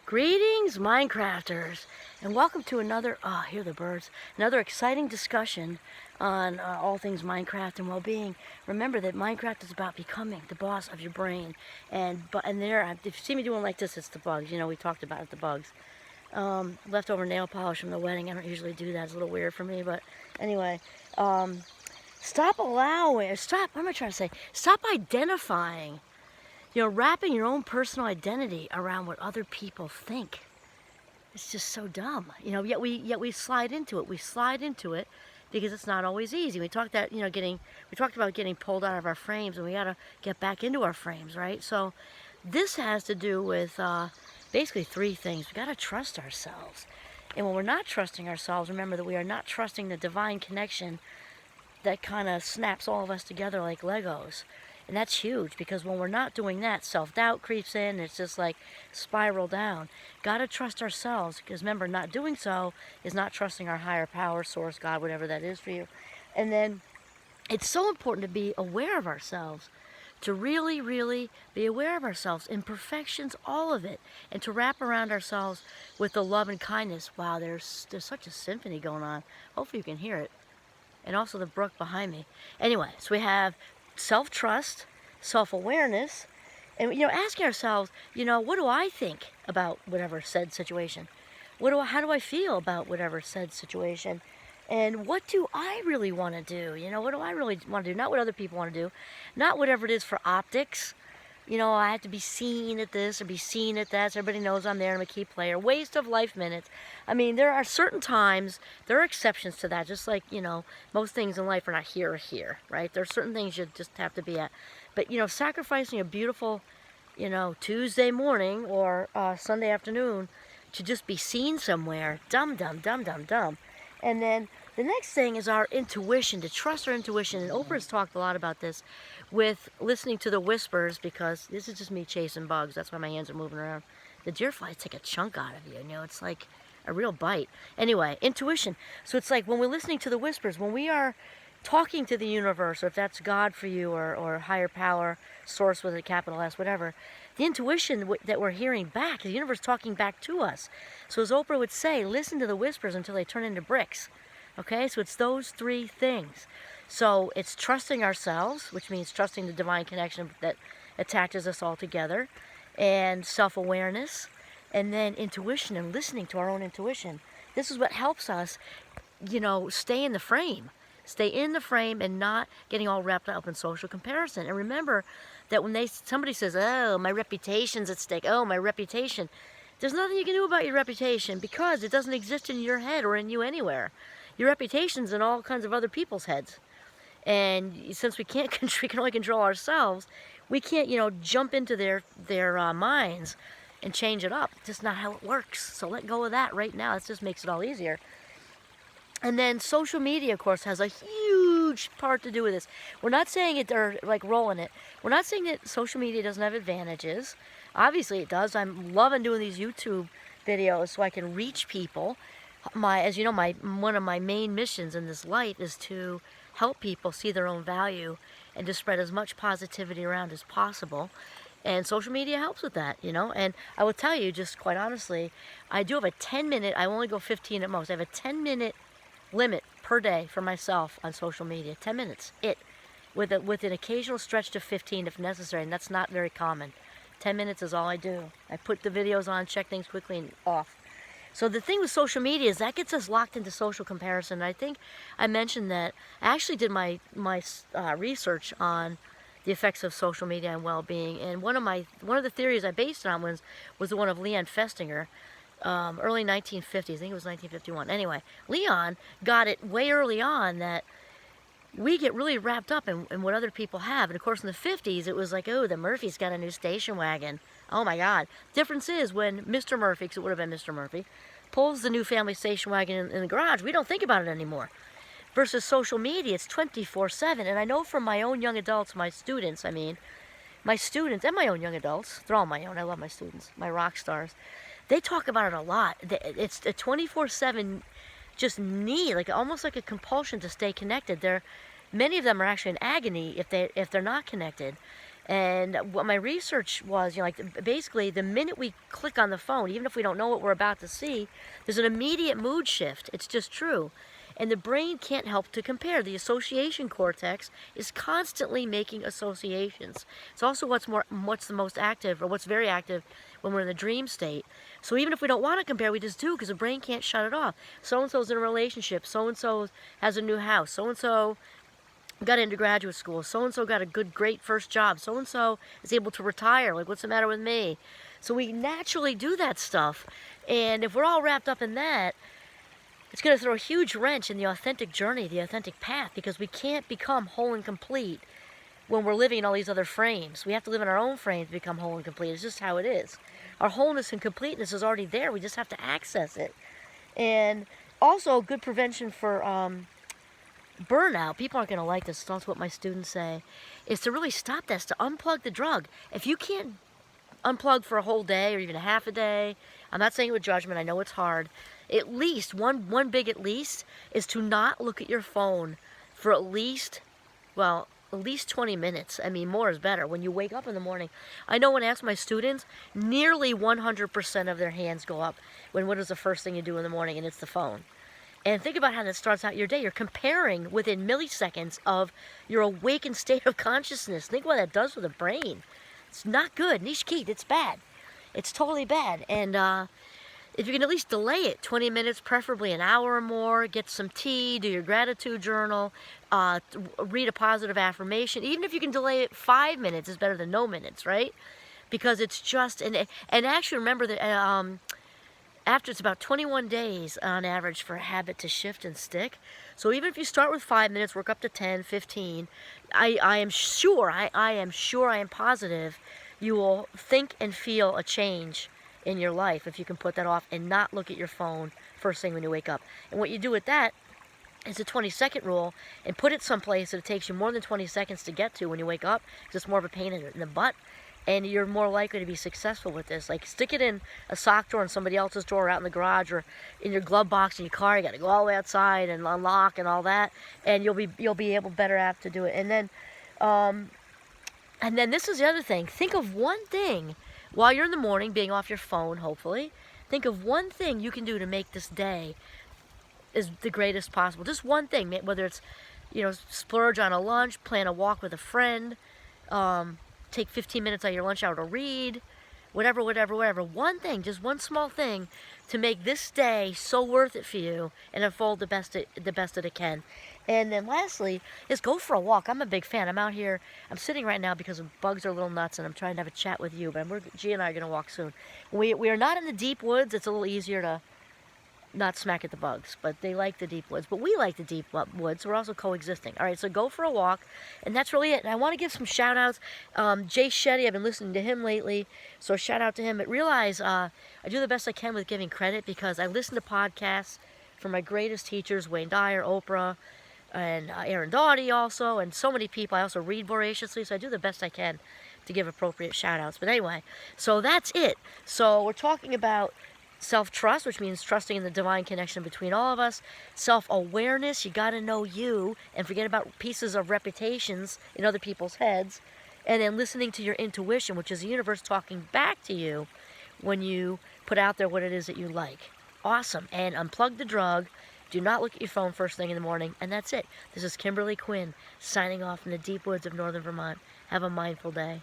Greetings, Minecrafters, and welcome to another, hear the birds, another exciting discussion on all things Minecraft and well-being. Remember that Minecraft is about becoming the boss of your brain, and there, if you see me doing like this, it's the bugs. You know, we talked about it, the bugs. Leftover nail polish from the wedding. I don't usually do that. It's a little weird for me, but anyway, stop, what am I trying to say? Stop identifying, wrapping your own personal identity around what other people think. It's just so dumb, yet we slide into it. We slide into it because it's not always easy. We talked that, we talked about getting pulled out of our frames, and we got to get back into our frames, right? So this has to do with basically three things. We got to trust ourselves. And when we're not trusting ourselves, remember that we are not trusting the divine connection that kind of snaps all of us together like Legos. And that's huge, because when we're not doing that, self-doubt creeps in. It's just like spiral down. Got to trust ourselves, because remember, not doing so is not trusting our higher power, source, God, whatever that is for you. And then it's so important to be aware of ourselves, to really, really be aware of ourselves, imperfections, all of it, and to wrap around ourselves with the love and kindness. Wow, there's such a symphony going on. Hopefully you can hear it. And also the brook behind me. Anyway, so we have self-trust, self-awareness, and asking ourselves, what do I think about whatever said situation? How do I feel about whatever said situation? And what do I really want to do? What do I really want to do? Not what other people want to do, not whatever it is for optics. I have to be seen at this or be seen at that, so everybody knows I'm there, I'm a key player. Waste of life minutes. I mean, there are certain times, there are exceptions to that, just like, most things in life are not here or here, right? There are certain things you just have to be at. But, sacrificing a beautiful, Tuesday morning or Sunday afternoon to just be seen somewhere, dumb, dumb, dumb, dumb, dumb. And then the next thing is our intuition, to trust our intuition. And Oprah's talked a lot about this with listening to the whispers, because this is just me chasing bugs. That's why my hands are moving around. The deer flies take a chunk out of you, it's like a real bite. Anyway, intuition. So it's like when we're listening to the whispers, when we are talking to the universe, or if that's God for you, or higher power, source with a capital S, whatever, the intuition that we're hearing back, the universe talking back to us. So as Oprah would say, listen to the whispers until they turn into bricks. Okay, so it's those three things. So it's trusting ourselves, which means trusting the divine connection that attaches us all together, and self-awareness, and then intuition, and listening to our own intuition. This is what helps us, stay in the frame. Stay in the frame and not getting all wrapped up in social comparison. And remember that when somebody says, oh, my reputation's at stake, oh, my reputation, there's nothing you can do about your reputation, because it doesn't exist in your head or in you anywhere. Your reputation's in all kinds of other people's heads. And since we can only control ourselves, we can't, jump into their minds and change it up. It's just not how it works. So let go of that right now. It just makes it all easier. And then social media, of course, has a huge part to do with this. We're not saying it, or like rolling it. We're not saying that social media doesn't have advantages. Obviously it does. I'm loving doing these YouTube videos so I can reach people. As you know, one of my main missions in this life is to help people see their own value and to spread as much positivity around as possible. And social media helps with that, And I will tell you, just quite honestly, I do have a 10-minute, I only go 15 at most. I have a 10-minute limit per day for myself on social media. 10 minutes, with an occasional stretch to 15 if necessary, and that's not very common. 10 minutes is all I do. I put the videos on, check things quickly, and off. So the thing with social media is that gets us locked into social comparison. I think I mentioned that I actually did my research on the effects of social media and well-being, and one of the theories I based it on was the one of Leon Festinger. Early 1950s, I think it was 1951. Anyway, Leon got it way early on that we get really wrapped up in what other people have. And of course in the 50s it was like, oh, the Murphy's got a new station wagon. Oh my God. Difference is when Mr. Murphy, because it would have been Mr. Murphy, pulls the new family station wagon in the garage, we don't think about it anymore. Versus social media, it's 24/7. And I know from my own young adults, my students and my own young adults, they're all my own, I love my students, my rock stars. They talk about it a lot. It's a 24/7 just need, like almost like a compulsion to stay connected. Many of them are actually in agony if they're not connected. And what my research was, like basically the minute we click on the phone, even if we don't know what we're about to see, there's an immediate mood shift. It's just true. And the brain can't help to compare. The association cortex is constantly making associations. It's also what's the most active, or what's very active when we're in the dream state. So even if we don't want to compare, we just do, because the brain can't shut it off. So-and-so's in a relationship. So-and-so has a new house. So-and-so got into graduate school. So-and-so got a great first job. So-and-so is able to retire. Like, what's the matter with me? So we naturally do that stuff. And if we're all wrapped up in that, it's going to throw a huge wrench in the authentic journey, the authentic path, because we can't become whole and complete when we're living in all these other frames. We have to live in our own frames to become whole and complete. It's just how it is. Our wholeness and completeness is already there. We just have to access it. And also, good prevention for burnout. People aren't going to like this. That's what my students say. Is to really stop this, to unplug the drug. If you can't unplug for a whole day or even a half a day, I'm not saying with judgment. I know it's hard. At least, one big at least, is to not look at your phone for at least 20 minutes. I mean, more is better. When you wake up in the morning, I know when I ask my students, nearly 100% of their hands go up when what is the first thing you do in the morning, and it's the phone. And think about how that starts out your day. You're comparing within milliseconds of your awakened state of consciousness. Think what that does for the brain. It's not good. Nishkit, it's bad. It's totally bad. And if you can at least delay it 20 minutes, preferably an hour or more, get some tea, do your gratitude journal, read a positive affirmation. Even if you can delay it 5 minutes, it's better than no minutes, right? Because it's just, and actually remember that after it's about 21 days on average for a habit to shift and stick. So even if you start with 5 minutes, work up to 10, 15, I am sure, I am positive you will think and feel a change in your life if you can put that off and not look at your phone first thing when you wake up. And what you do with that is a 20-second rule, and put it someplace that it takes you more than 20 seconds to get to when you wake up, because it's more of a pain in the butt. And you're more likely to be successful with this. Like, stick it in a sock drawer in somebody else's drawer out in the garage, or in your glove box in your car. You got to go all the way outside and unlock and all that, and you'll be able better apt to do it. And then this is the other thing. Think of one thing while you're in the morning, being off your phone. Hopefully, think of one thing you can do to make this day as the greatest possible. Just one thing, whether it's splurge on a lunch, plan a walk with a friend. Take 15 minutes out of your lunch hour to read, whatever. One thing, just one small thing to make this day so worth it for you and unfold the best that it can. And then lastly is go for a walk. I'm a big fan. I'm out here. I'm sitting right now because the bugs are a little nuts, and I'm trying to have a chat with you. But G and I are going to walk soon. We are not in the deep woods. It's a little easier to not smack at the bugs, but they like the deep woods. But we like the deep woods. We're also coexisting. All right, so go for a walk, and that's really it. And I want to give some shout-outs. Jay Shetty, I've been listening to him lately, so shout out to him. But realize I do the best I can with giving credit, because I listen to podcasts from my greatest teachers, Wayne Dyer, Oprah, and Aaron Doughty also, and so many people. I also read voraciously, so I do the best I can to give appropriate shout-outs. But anyway, so that's it. So we're talking about self-trust, which means trusting in the divine connection between all of us. Self-awareness, you got to know you and forget about pieces of reputations in other people's heads. And then listening to your intuition, which is the universe talking back to you when you put out there what it is that you like. Awesome. And unplug the drug. Do not look at your phone first thing in the morning. And that's it. This is Kimberly Quinn signing off in the deep woods of northern Vermont. Have a mindful day.